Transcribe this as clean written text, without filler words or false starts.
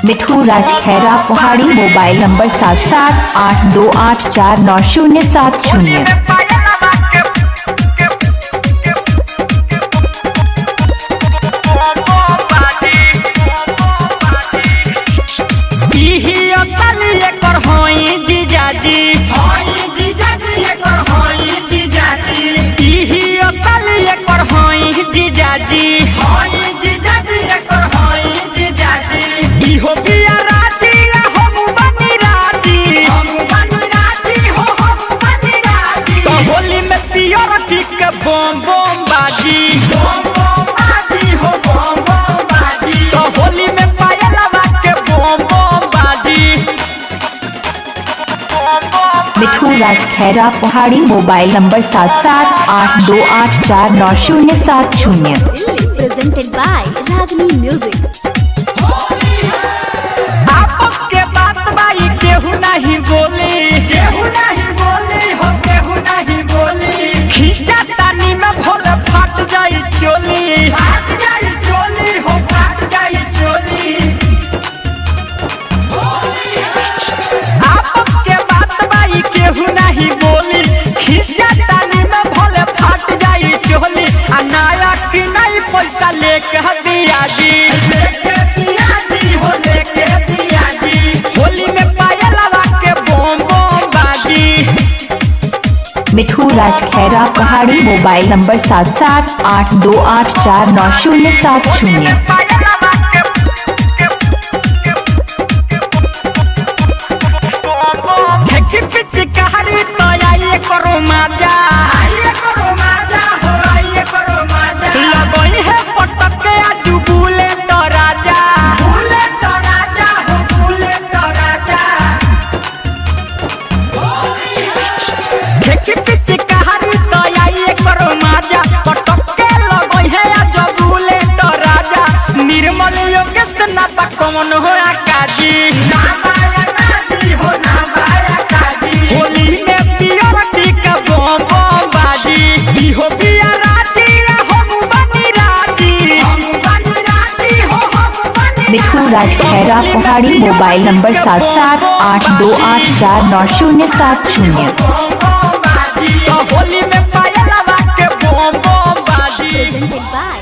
मिठू राज खैरा पहाड़ी। Mobile number 7782849070। बम बम बाजी हो बम बम बाजी तो होली में पायल के बम बम बाजी। मिठू राज खैरा पहाड़ी। Mobile number 7782849070। प्रेजेंटेड बाय रागनी म्यूजिक। आपस के बात बाई केहू नहीं बोली, केहू नहीं बोली हो, केहू नहीं बोली। खींचा तानी में भोल फाट जाई चोली, फाट जाई चोली हो, फाट जाई चोली। आपस के बात बाई केहू नहीं बोली, खींचा तानी में भोल फाट जाई चोली। आ नया की नहीं पैसा लेके दिया जी, लेके दिया जी हो, लेके दिया जी। होली में पायल के बम बम बाजी। मिठू राज खैरा पहाड़ी। Mobile number 7782849070। करो माजा, आइए करो माजा हो, आइए करो माजा। लगई है पटके आजू बुले तो राजा, बुले तो राजा हो, बुले तो राजा। देखी पिची कहानी तो आइए करो माजा, पटके लगई है आजू बुले तो राजा। निर्मल योगेश ना पा कौन हो आकाजी, ना बाया काजी हो, ना बाया काजी। होली में पियर टीका बम बम बाजी। हो पिया राजी हम बनी राजी, हम बनी राजी हो, हम बनी। मिठू राज खैरा पहाड़ी। Mobile number 7782849070। तो होली में पायल के बम बम बाजी। Presented by